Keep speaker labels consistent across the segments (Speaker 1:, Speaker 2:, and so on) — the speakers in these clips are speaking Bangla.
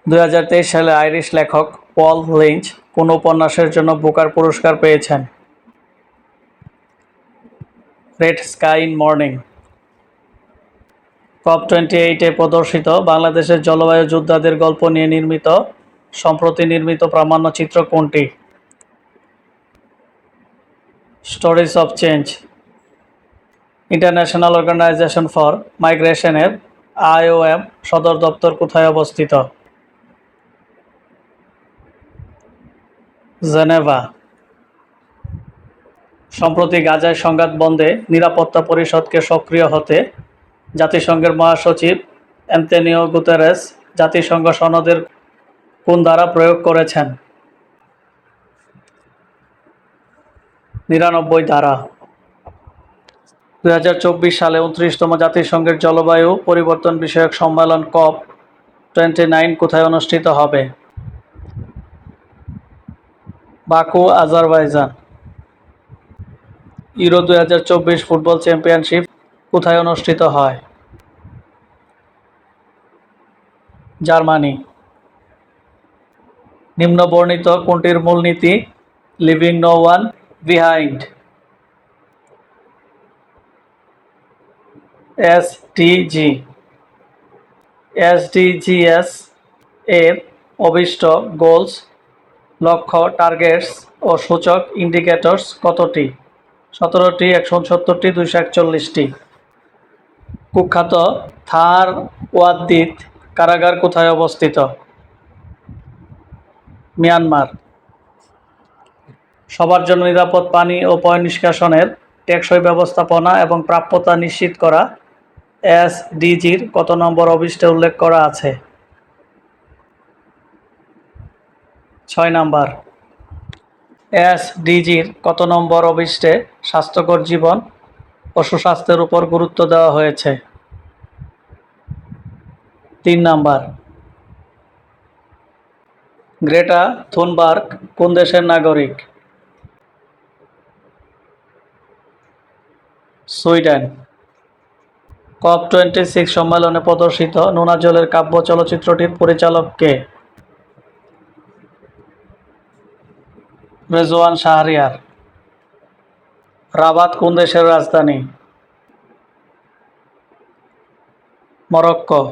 Speaker 1: 2023 সালে আইরিশ লেখক পল লিঞ্চ কোন উপন্যাসের জন্য বুকার পুরস্কার পেয়েছেন? Red sky in morning. COP28-এ প্রদর্শিত বাংলাদেশের জলবায়ু যোদ্ধাদের গল্প নিয়ে নির্মিত সম্প্রতি নির্মিত প্রামাণ্যচিত্র কোনটি? Stories of change. International organization for মাইগ্রেশনের IOM সদর দপ্তর কোথায় অবস্থিত? জেনেভা। সম্প্রতি গাজায় সংঘাত বন্ধে নিরাপত্তা পরিষদকে সক্রিয় হতে জাতিসংঘের মহাসচিব অ্যান্তোনিও গুতেরেস জাতিসংঘ সনদের কোন ধারা প্রয়োগ করেছেন? 99 ধারা। 2024 সালে 29তম জাতিসংঘের জলবায়ু পরিবর্তন বিষয়ক সম্মেলন COP29 কোথায় অনুষ্ঠিত হবে? Baku, Azerbaijan. Euro 2024 football championship কোথায় অনুষ্ঠিত হয়? জার্মানি। নিম্নবর্ণিত কোনটির মূলনীতি living no one behind? SDG। SDGs এর অভীষ্ট গোলস, লক্ষ্য, টার্গেটস ও সূচক ইন্ডিকেটরস কতটি? 17টি, 169টি, 241টি। কুখ্যাত থার ওয়াদ্দিত কারাগার কোথায় অবস্থিত? মিয়ানমার। সবার জন্য নিরাপদ পানি ও পয়ঃনিষ্কাশনের টেকসই ব্যবস্থাপনা এবং প্রাপ্যতা নিশ্চিত করা SDGর কত নম্বর অভিষ্টে উল্লেখ করা আছে? 6 নাম্বার। SDGর কত নম্বর অভিষ্টে স্বাস্থ্যকর জীবন ও সুস্বাস্থ্যের উপর গুরুত্ব দেওয়া হয়েছে? 3 নাম্বার। গ্রেটা থুনবার্গ কোন দেশের নাগরিক? সুইডেন। COP26 সম্মেলনে প্রদর্শিত নোনা জলের কাব্য চলচ্চিত্রটির পরিচালক কে? রেজওয়ান শাহরিয়ার। রাবাত কোন দেশের রাজধানী? মরক্কো।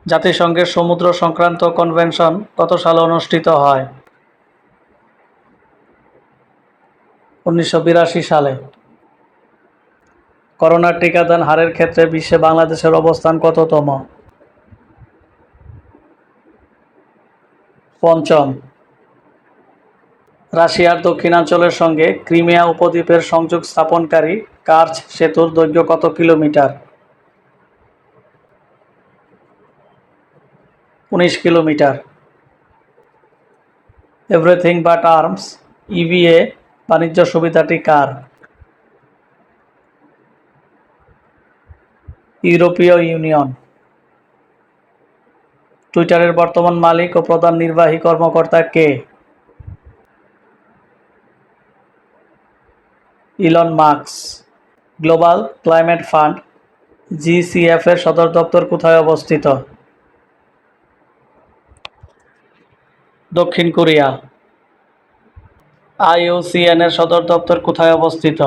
Speaker 1: জাতিসংঘের সমুদ্র সংক্রান্ত কনভেনশন কত সালে অনুষ্ঠিত হয়? 1982 সালে। করোনার টিকাদান হারের ক্ষেত্রে বিশ্বে বাংলাদেশের অবস্থান কততম? পঞ্চম। রাশিয়ার দক্ষিণাঞ্চলের সঙ্গে ক্রিমিয়া উপদ্বীপের সংযোগ স্থাপনকারী কার্চ সেতুর দৈর্ঘ্য কত kilometre? 19 kilometre. Everything but arms EBA বাণিজ্য সুবিধাটি কার? ইউরোপীয় ইউনিয়ন। টুইটারের বর্তমান মালিক ও প্রধান নির্বাহী কর্মকর্তা কে? Elon Musk. Global climate fund GCF এর সদর দপ্তর কোথায় অবস্থিত? দক্ষিণ কোরিয়া। IUCN এর সদর দপ্তর কোথায় অবস্থিত?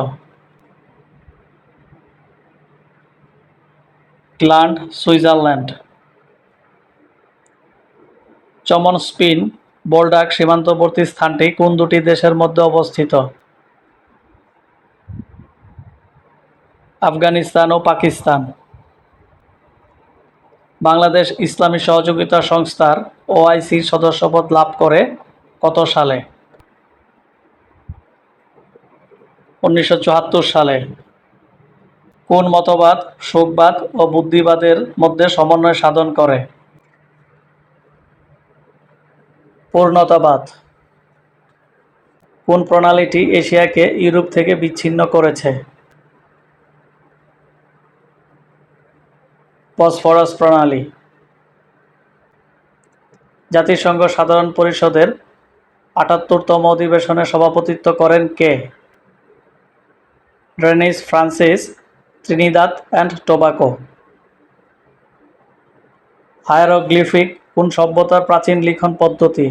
Speaker 1: Gland, Switzerland. চমন স্পিন বোল্ডাক সীমান্তবর্তী স্থানটি কোন দুটি দেশের মধ্যে অবস্থিত? আফগানিস্তান ও পাকিস্তান। বাংলাদেশ ইসলামী সহযোগিতা সংস্থার OICর সদস্যপদ লাভ করে কত সালে? 1974 সালে। কোন মতবাদ সুখবাদ ও বুদ্ধিবাদের মধ্যে সমন্বয় সাধন করে? পূর্ণতাবাদ। কোন প্রণালীটি এশিয়াকে ইউরোপ থেকে বিচ্ছিন্ন করেছে? বসফরাস প্রণালী। জাতিসংঘ সাধারণ পরিষদের 78তম অধিবেশনে সভাপতিত্ব করেন কে? Dennis Francis, Trinidad and Tobago. Hieroglyphic কোন সভ্যতার প্রাচীন লিখন পদ্ধতি?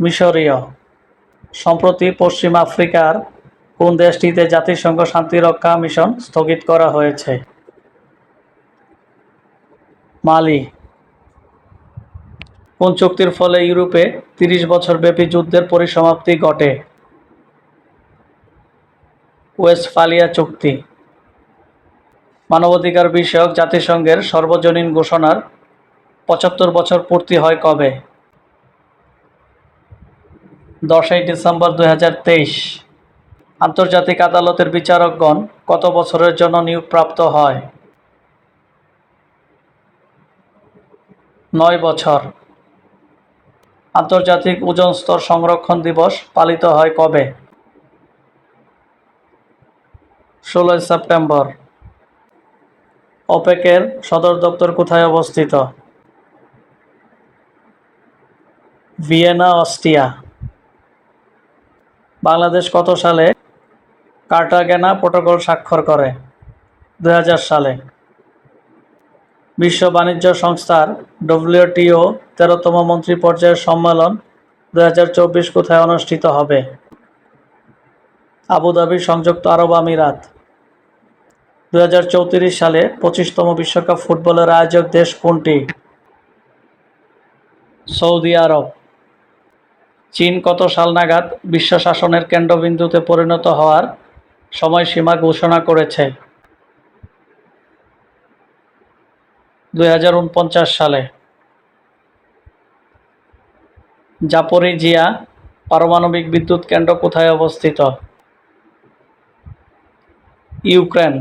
Speaker 1: মিশরীয়। সম্প্রতি পশ্চিম আফ্রিকার কোন দেশটিতে জাতিসংঘ শান্তিরক্ষা মিশন স্থগিত করা হয়েছে? মালি। কোন চুক্তির ফলে ইউরোপে ৩০ বছরব্যাপী যুদ্ধের পরিসমাপ্তি ঘটে? ওয়েস্টফালিয়া চুক্তি। মানবাধিকার বিষয়ক জাতিসংঘের সর্বজনীন ঘোষণার ৭৫ বছর পূর্তি হয় কবে? ১০ই ডিসেম্বর ২০২৩। আন্তর্জাতিক আদালতের বিচারকগণ কত বছরের জন্য নিয়োগপ্রাপ্ত হয়? ৯ বছর। আন্তর্জাতিক ওজোন স্তর সংরক্ষণ দিবস পালিত হয় কবে? ১৬ই সেপ্টেম্বর। ওপেকের সদর দপ্তর কোথায় অবস্থিত? Vienna, Austria. বাংলাদেশ কত সালে কার্টাগেনা প্রোটোকল স্বাক্ষর করে? ২০০০ সালে। বিশ্ব বাণিজ্য সংস্থার ডব্লিউটিও ১৩তম মন্ত্রী পর্যায়ের সম্মেলন ২০২৪ কোথায় অনুষ্ঠিত হবে? আবুধাবি, সংযুক্ত আরব আমিরাত। ২০৩৪ সালে ২৫তম বিশ্বকাপ ফুটবলের আয়োজক দেশ কোনটি? সৌদি আরব। চীন কত সাল নাগাদ বিশ্ব শাসনের কেন্দ্রবিন্দুতে পরিণত হওয়ার সময়সীমা ঘোষণা করেছে? ২০৪৯ সালে। জাপোরিজিয়া পারমাণবিক বিদ্যুৎ কেন্দ্র কোথায় অবস্থিত? ইউক্রেন।